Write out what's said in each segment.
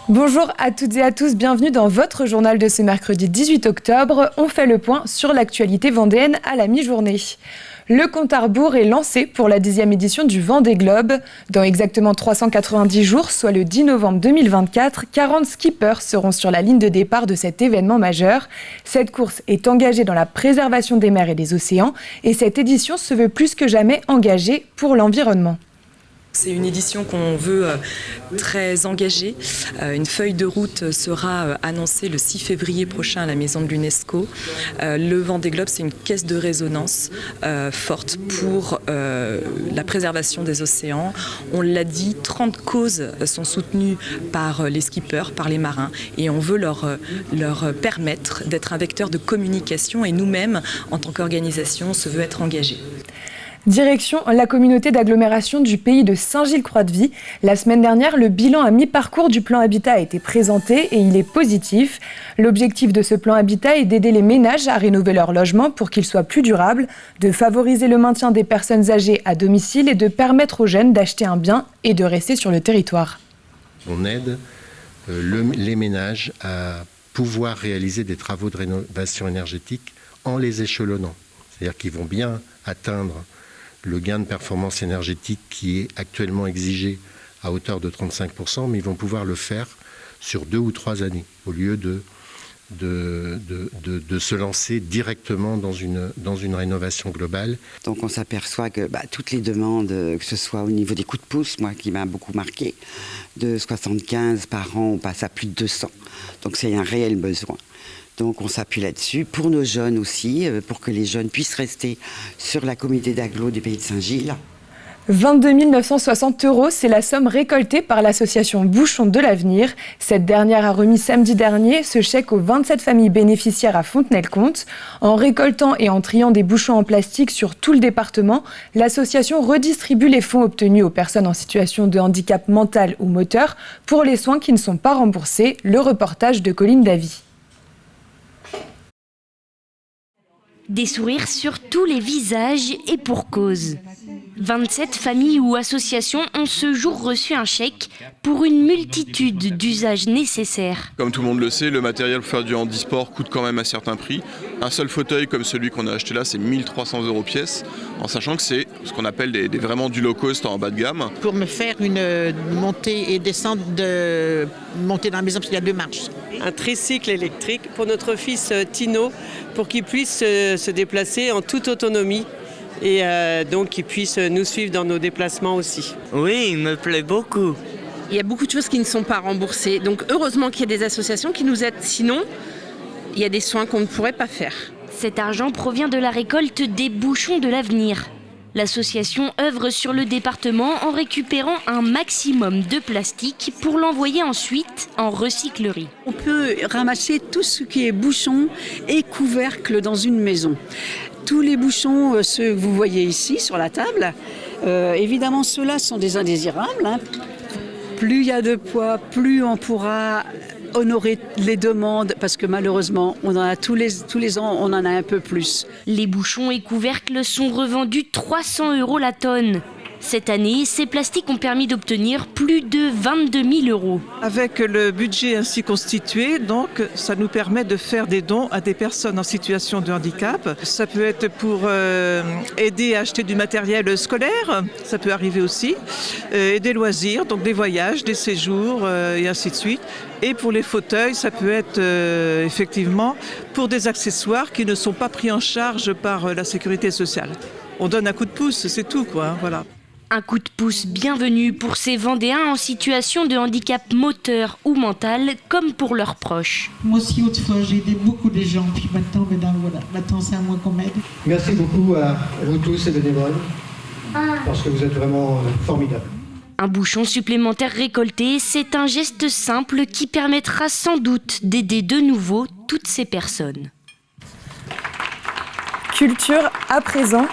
Bonjour à toutes et à tous, bienvenue dans votre journal de ce mercredi 18 octobre. On fait le point sur l'actualité vendéenne à la mi-journée. Le compte à rebours est lancé pour la 10e édition du Vendée Globe. Dans exactement 390 jours, soit le 10 novembre 2024, 40 skippers seront sur la ligne de départ de cet événement majeur. Cette course est engagée dans la préservation des mers et des océans et cette édition se veut plus que jamais engagée pour l'environnement. C'est une édition qu'on veut très engagée. Une feuille de route sera annoncée le 6 février prochain à la Maison de l'UNESCO. Le Vendée Globe, c'est une caisse de résonance forte pour la préservation des océans. On l'a dit, 30 causes sont soutenues par les skippers, par les marins, et on veut leur permettre d'être un vecteur de communication, et nous-mêmes, en tant qu'organisation, on se veut être engagés. Direction la communauté d'agglomération du pays de Saint-Gilles-Croix-de-Vie. La semaine dernière, le bilan à mi-parcours du plan Habitat a été présenté et il est positif. L'objectif de ce plan Habitat est d'aider les ménages à rénover leur logement pour qu'ils soient plus durables, de favoriser le maintien des personnes âgées à domicile et de permettre aux jeunes d'acheter un bien et de rester sur le territoire. On aide les ménages à pouvoir réaliser des travaux de rénovation énergétique en les échelonnant. C'est-à-dire qu'ils vont bien atteindre le gain de performance énergétique qui est actuellement exigé à hauteur de 35%, mais ils vont pouvoir le faire sur 2 ou 3 années, au lieu de se lancer directement dans une rénovation globale. Donc on s'aperçoit que toutes les demandes, que ce soit au niveau des coups de pouce, moi qui m'a beaucoup marqué, de 75 par an, on passe à plus de 200. Donc c'est un réel besoin. Donc on s'appuie là-dessus, pour nos jeunes aussi, pour que les jeunes puissent rester sur la communauté d'agglo du pays de Saint-Gilles. 22 960 €, c'est la somme récoltée par l'association Bouchons de l'avenir. Cette dernière a remis samedi dernier ce chèque aux 27 familles bénéficiaires à Fontenay-le-Comte. En récoltant et en triant des bouchons en plastique sur tout le département, l'association redistribue les fonds obtenus aux personnes en situation de handicap mental ou moteur pour les soins qui ne sont pas remboursés. Le reportage de Colline Davy. Des sourires sur tous les visages et pour cause. 27 familles ou associations ont ce jour reçu un chèque pour une multitude d'usages nécessaires. Comme tout le monde le sait, le matériel pour faire du handisport coûte quand même un certain prix. Un seul fauteuil comme celui qu'on a acheté là, c'est 1 300 € pièce, en sachant que c'est ce qu'on appelle vraiment du low cost en bas de gamme. Pour me faire une montée et descente de montée dans la maison, parce qu'il y a 2 marches. Un tricycle électrique pour notre fils Tino, pour qu'il puisse se déplacer en toute autonomie et donc qu'il puisse nous suivre dans nos déplacements aussi. Oui, il me plaît beaucoup. Il y a beaucoup de choses qui ne sont pas remboursées, donc heureusement qu'il y a des associations qui nous aident, sinon il y a des soins qu'on ne pourrait pas faire. Cet argent provient de la récolte des Bouchons de l'avenir. L'association œuvre sur le département en récupérant un maximum de plastique pour l'envoyer ensuite en recyclerie. On peut ramasser tout ce qui est bouchons et couvercles dans une maison. Tous les bouchons, ceux que vous voyez ici sur la table, évidemment ceux-là sont des indésirables. Plus il y a de poids, plus on pourra honorer les demandes, parce que malheureusement, on en a tous les ans, on en a un peu plus. Les bouchons et couvercles sont revendus 300 € la tonne. Cette année, ces plastiques ont permis d'obtenir plus de 22 000 €. Avec le budget ainsi constitué, donc, ça nous permet de faire des dons à des personnes en situation de handicap. Ça peut être pour aider à acheter du matériel scolaire, ça peut arriver aussi, et des loisirs, donc des voyages, des séjours et ainsi de suite. Et pour les fauteuils, ça peut être effectivement pour des accessoires qui ne sont pas pris en charge par la sécurité sociale. On donne un coup de pouce, c'est tout, quoi, voilà. Un coup de pouce bienvenu pour ces Vendéens en situation de handicap moteur ou mental, comme pour leurs proches. Moi aussi, autrefois, j'ai aidé beaucoup de gens, puis maintenant, maintenant c'est à moi qu'on m'aide. Merci beaucoup à vous tous et bénévoles, parce que vous êtes vraiment formidables. Un bouchon supplémentaire récolté, c'est un geste simple qui permettra sans doute d'aider de nouveau toutes ces personnes. Culture à présent,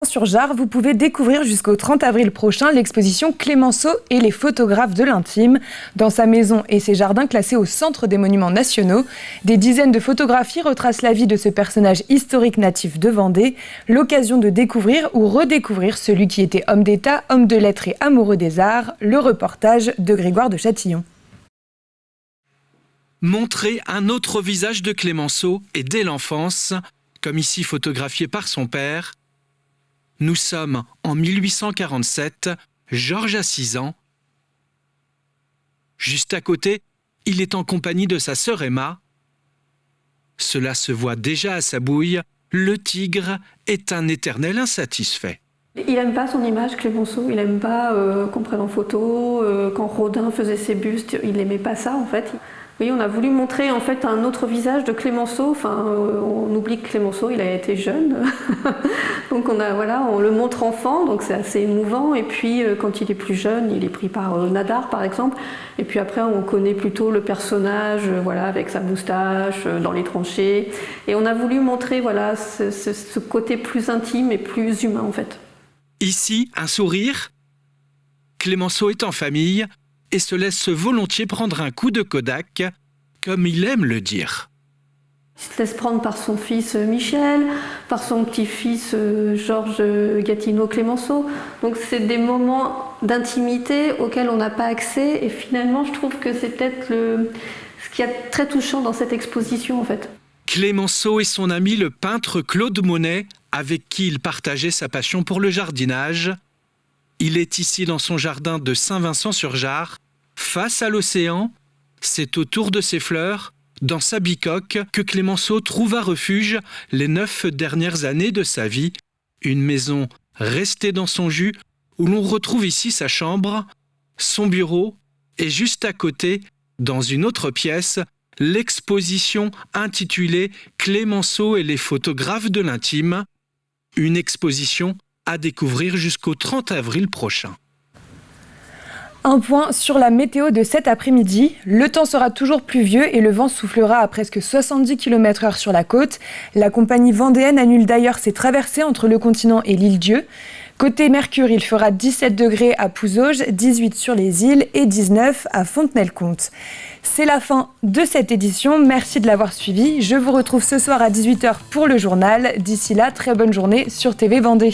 sur Jard, vous pouvez découvrir jusqu'au 30 avril prochain l'exposition Clémenceau et les photographes de l'intime. Dans sa maison et ses jardins classés au centre des monuments nationaux, des dizaines de photographies retracent la vie de ce personnage historique natif de Vendée. L'occasion de découvrir ou redécouvrir celui qui était homme d'État, homme de lettres et amoureux des arts. Le reportage de Grégoire de Châtillon. montrer un autre visage de Clémenceau et dès l'enfance, comme ici photographié par son père. Nous sommes en 1847, Georges a 6 ans. Juste à côté, il est en compagnie de sa sœur Emma. Cela se voit déjà à sa bouille, le tigre est un éternel insatisfait. Il n'aime pas son image, Clémenceau, il n'aime pas qu'on prenne en photo, quand Rodin faisait ses bustes, il n'aimait pas ça en fait. Oui, on a voulu montrer en fait un autre visage de Clémenceau, on oublie que Clémenceau il a été jeune, donc on le montre enfant, donc c'est assez émouvant, et puis quand il est plus jeune, il est pris par Nadar par exemple, et puis après on connaît plutôt le personnage, avec sa moustache, dans les tranchées, et on a voulu montrer ce côté plus intime et plus humain en fait. Ici, un sourire. Clémenceau est en famille et se laisse volontiers prendre un coup de Kodak, comme il aime le dire. Il se laisse prendre par son fils Michel, par son petit-fils Georges Gatineau-Clémenceau. Donc c'est des moments d'intimité auxquels on n'a pas accès, et finalement je trouve que c'est peut-être ce qui est très touchant dans cette exposition en fait. Clémenceau et son ami le peintre Claude Monet, avec qui il partageait sa passion pour le jardinage. Il est ici dans son jardin de Saint-Vincent-sur-Jard, face à l'océan. C'est autour de ses fleurs, dans sa bicoque, que Clémenceau trouva refuge les 9 dernières années de sa vie. Une maison restée dans son jus, où l'on retrouve ici sa chambre, son bureau, et juste à côté, dans une autre pièce, l'exposition intitulée « Clémenceau et les photographes de l'intime », une exposition à découvrir jusqu'au 30 avril prochain. Un point sur la météo de cet après-midi. Le temps sera toujours pluvieux et le vent soufflera à presque 70 km/h sur la côte. La compagnie vendéenne annule d'ailleurs ses traversées entre le continent et l'île-Dieu. Côté Mercure, il fera 17 degrés à Pouzauges, 18 sur les îles et 19 à Fontenay-le-Comte. C'est la fin de cette édition. Merci de l'avoir suivi. Je vous retrouve ce soir à 18h pour le journal. D'ici là, très bonne journée sur TV Vendée.